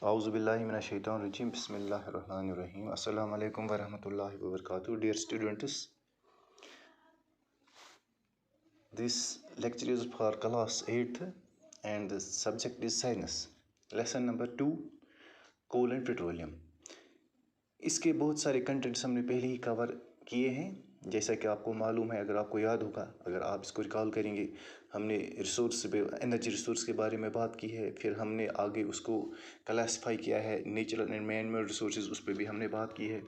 اعوذ باللہ من الشیطان الرجیم بسم اللہ الرحمن الرحیم السلام علیکم ورحمۃ اللہ وبرکاتہ. Dear students, this lecture is for class 8th and the subject is science. Lesson number 2, coal and petroleum. اس کے بہت سارے کنٹینٹس ہم نے پہلے ہی کور کیے ہیں. جیسا کہ آپ کو معلوم ہے، اگر آپ کو یاد ہوگا، اگر آپ اس کو ریکال کریں گے، ہم نے ریسورس پہ انرجی ریسورس کے بارے میں بات کی ہے. پھر ہم نے آگے اس کو کلاسیفائی کیا ہے، natural and man made resources, اس پہ بھی ہم نے بات کی ہے.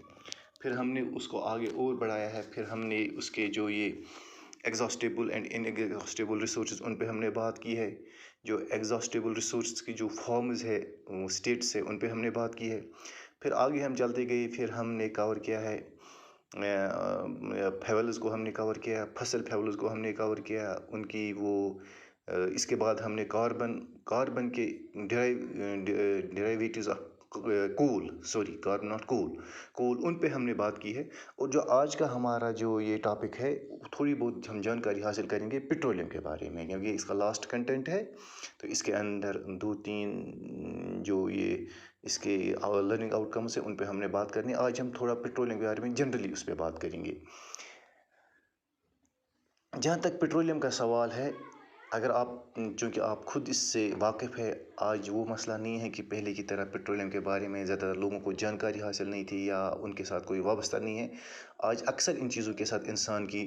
پھر ہم نے اس کو آگے اور بڑھایا ہے. پھر ہم نے اس کے جو یہ ایگزاسٹیبل اینڈ ان ایگزاسٹیبل ریسورسز، ان پہ ہم نے بات کی ہے. جو ایگزاسٹیبل ریسورسز کی جو فارمز ہے، اسٹیٹس ہے، ان پہ ہم نے بات کی ہے. پھر آگے ہم چلتے گئے. پھر ہم نے کور کیا ہے فیولز کو، ہم نے کور کیا فصل فیولز کو ہم نے کور کیا ان کی وہ. اس کے بعد ہم نے کاربن کے ڈیرائیویٹیوز آف کاربن ناٹ کول ان پہ ہم نے بات کی ہے. اور جو آج کا ہمارا جو یہ ٹاپک ہے، تھوڑی بہت ہم جانکاری حاصل کریں گے پیٹرولیم کے بارے میں، کیونکہ اس کا لاسٹ کنٹینٹ ہے. تو اس کے اندر 2-3 جو یہ اس کے لرننگ آؤٹ کمس ہیں، ان پہ ہم نے بات کرنی. آج ہم تھوڑا پیٹرولیم کے بارے میں جنرلی اس پہ بات کریں گے. جہاں تک پیٹرولیم کا سوال ہے، اگر آپ چونکہ آپ خود اس سے واقف ہے، آج وہ مسئلہ نہیں ہے کہ پہلے کی طرح پیٹرولیم کے بارے میں زیادہ تر لوگوں کو جانکاری حاصل نہیں تھی یا ان کے ساتھ کوئی وابستہ نہیں ہے. آج اکثر ان چیزوں کے ساتھ انسان کی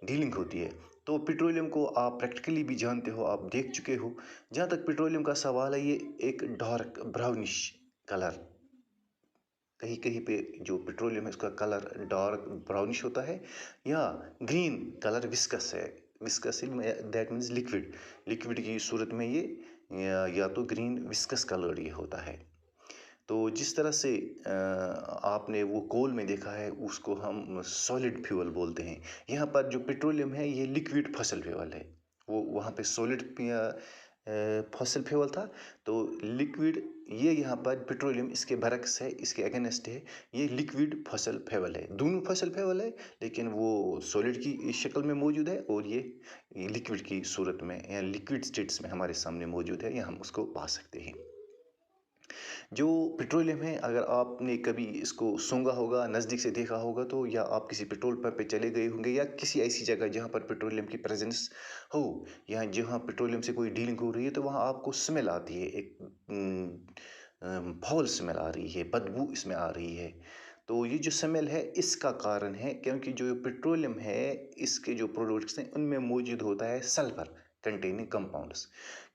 ڈیلنگ ہوتی ہے. تو پیٹرولیم کو آپ پریکٹیکلی بھی جانتے ہو، آپ دیکھ چکے ہو. جہاں تک پیٹرولیم کا سوال ہے، یہ ایک ڈارک براؤنش کلر، کہیں کہیں پہ جو پیٹرولیم ہے اس کا کلر ڈارک براؤنش ہوتا ہے، یا گرین کلر وسکس ہے. وسکس دیٹ مینز لکوڈ کی صورت میں یہ یا تو گرین وسکس کلر یہ ہوتا ہے. تو جس طرح سے آپ نے وہ کول میں دیکھا ہے، اس کو ہم سالڈ فیول بولتے ہیں. یہاں پر جو پیٹرولیم ہے، یہ لکوڈ فصل فیول ہے. وہ وہاں پہ سالڈ فصل فیول تھا. تو لکوڈ یہ یہاں پر پیٹرولیم اس کے برعکس ہے، اس کے اگینسٹ ہے. یہ لکوڈ فصل فیول ہے. دونوں فصل فیول ہے، لیکن وہ سالڈ کی شکل میں موجود ہے اور یہ لکوڈ کی صورت میں یا لکوڈ سٹیٹس میں ہمارے سامنے موجود ہے، یا ہم اس کو پا سکتے ہیں. جو پیٹرولیم ہے، اگر آپ نے کبھی اس کو سونگا ہوگا، نزدیک سے دیکھا ہوگا، تو یا آپ کسی پیٹرول پمپ پہ چلے گئے ہوں گے، یا کسی ایسی جگہ جہاں پر پیٹرولیم کی پریزنس ہو، یا جہاں پیٹرولیم سے کوئی ڈیلنگ ہو رہی ہے، تو وہاں آپ کو سمیل آتی ہے، ایک فاؤل سمیل آ رہی ہے، بدبو اس میں آ رہی ہے. تو یہ جو سمیل ہے، اس کا کارن ہے کیونکہ جو پیٹرولیم ہے، اس کے جو پروڈکٹس ہیں، ان میں موجود ہوتا ہے سلفر کنٹیننگ کمپاؤنڈس.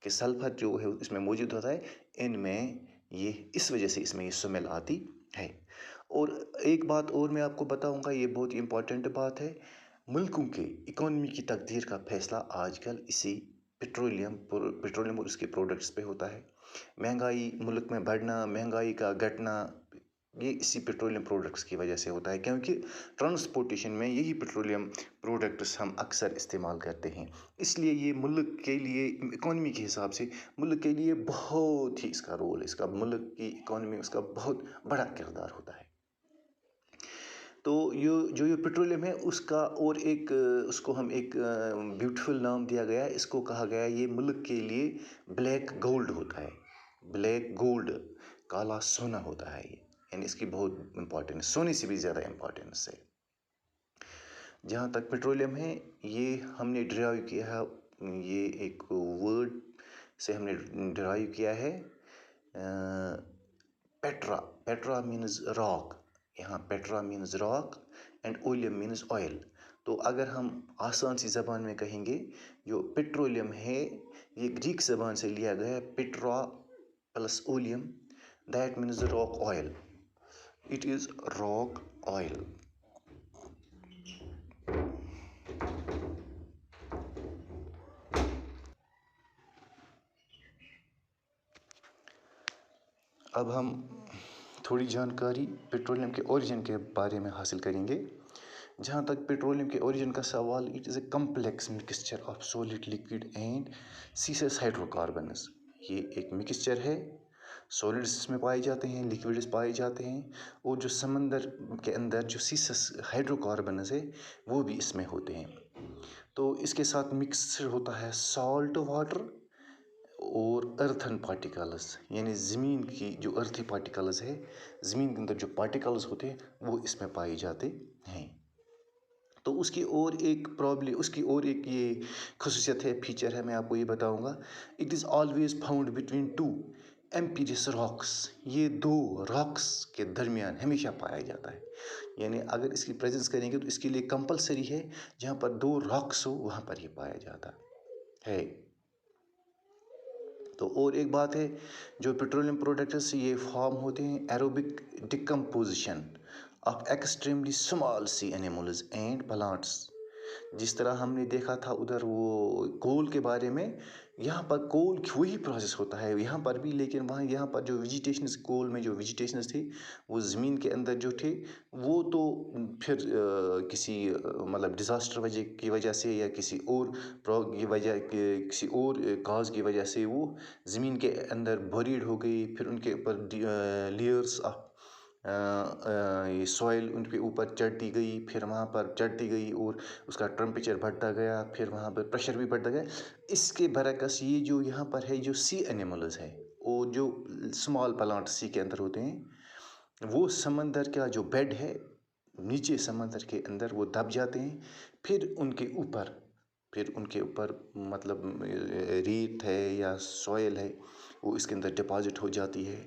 کہ سلفر جو ہے اس میں موجود ہوتا ہے، ان میں یہ اس وجہ سے اس میں یہ سمیل آتی ہے. اور ایک بات اور میں آپ کو بتاؤں گا، یہ بہت امپورٹنٹ بات ہے. ملکوں کے اکانومی کی تقدیر کا فیصلہ آج کل اسی پیٹرولیم اور اس کے پروڈکٹس پہ ہوتا ہے. مہنگائی ملک میں بڑھنا، مہنگائی کا گھٹنا، یہ اسی پیٹرولیم پروڈکٹس کی وجہ سے ہوتا ہے، کیونکہ ٹرانسپورٹیشن میں یہی پیٹرولیم پروڈکٹس ہم اکثر استعمال کرتے ہیں. اس لیے یہ ملک کے لیے اکانومی کے حساب سے ملک کے لیے بہت ہی اس کا رول ہے، اس کا ملک کی اکانومی اس کا بہت بڑا کردار ہوتا ہے. تو یہ پیٹرولیم ہے، اس کا اور ایک اس کو ہم ایک بیوٹیفل نام دیا گیا ہے. اس کو کہا گیا ہے یہ ملک کے لیے بلیک گولڈ ہوتا ہے. بلیک گولڈ، کالا سونا ہوتا ہے یہ، یعنی اس کی بہت امپورٹنس، سونے سے بھی زیادہ امپورٹنس ہے. جہاں تک پیٹرولیم ہے، یہ ہم نے ڈرائیو کیا ہے، یہ ایک ورڈ سے ہم نے ڈرائیو کیا ہے، پیٹرا مینز راک. یہاں petra means rock and oleum means oil. تو اگر ہم آسان سی زبان میں کہیں گے، جو پیٹرولیم ہے یہ گریک زبان سے لیا گیا ہے، petra plus oleum, that means rock oil. It is rock oil. اب ہم تھوڑی جانکاری پیٹرولیم کے اوریجن کے بارے میں حاصل کریں گے. جہاں تک پیٹرولیم کے اوریجن کا سوال، it is a complex mixture of solid, liquid and gases hydrocarbons. یہ ایک مکسچر ہے، سولڈس اس میں پائے جاتے ہیں، لکوڈس پائے جاتے ہیں، اور جو سمندر کے اندر جو سیسس ہائیڈرو کاربنز ہے وہ بھی اس میں ہوتے ہیں. تو اس کے ساتھ مکس ہوتا ہے سالٹ واٹر اور ارتھن پارٹیکلز، یعنی زمین کی جو ارتھی پارٹیکلز ہے، زمین کے اندر جو پارٹیکلز ہوتے ہیں وہ اس میں پائے جاتے ہیں۔ تو اس کی اور ایک یہ خصوصیت ہے، فیچر ہے، میں آپ کو یہ بتاؤں گا۔ It is always found between two impervious rocks, یہ دو راکس کے درمیان ہمیشہ پایا جاتا ہے، یعنی اگر اس کی پریزنس کریں گے تو اس کے لیے کمپلسری ہے، جہاں پر دو راکس ہو وہاں پر یہ پایا جاتا ہے۔ تو اور ایک بات ہے، جو پیٹرولیم پروڈکٹس یہ فارم ہوتے ہیں aerobic decomposition of extremely small sea animals and plants. جس طرح ہم نے دیکھا تھا ادھر وہ کول کے بارے میں، یہاں پر کول وہی پروسیس ہوتا ہے یہاں پر بھی، لیکن یہاں پر جو ویجیٹیشنز، کول میں جو ویجیٹیشنز تھی وہ زمین کے اندر جو تھے وہ تو پھر کسی مطلب ڈیزاسٹر کی وجہ سے یا کسی اور کسی اور کاز کی وجہ سے وہ زمین کے اندر بریڈ ہو گئی، پھر ان کے اوپر لیئرس آف یہ سوائل ان کے اوپر چڑھتی گئی، پھر وہاں پر چڑھتی گئی اور اس کا ٹمپریچر بڑھتا گیا، پھر وہاں پر پریشر بھی بڑھتا گیا۔ اس کے برعکس یہ جو یہاں پر ہے جو سی اینیملز ہے، اور جو اسمال پلانٹ سی کے اندر ہوتے ہیں، وہ سمندر کا جو بیڈ ہے نیچے سمندر کے اندر وہ دب جاتے ہیں، پھر ان کے اوپر مطلب ریت ہے یا سوائل ہے وہ اس کے اندر ڈپازٹ ہو جاتی ہے،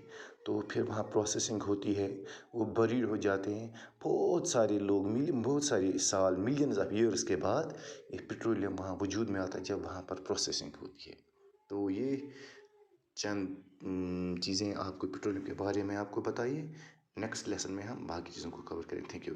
تو پھر وہاں پروسیسنگ ہوتی ہے، وہ بریڈ ہو جاتے ہیں، بہت سارے لوگ بہت سارے سال، ملینز آف ایئرس کے بعد یہ پیٹرولیم وہاں وجود میں آتا ہے جب وہاں پر پروسیسنگ ہوتی ہے۔ تو یہ چند چیزیں آپ کو پیٹرولیم کے بارے میں آپ کو بتائیے۔ نیکسٹ لیسن میں ہم باقی چیزوں کو کور کریں۔ Thank you.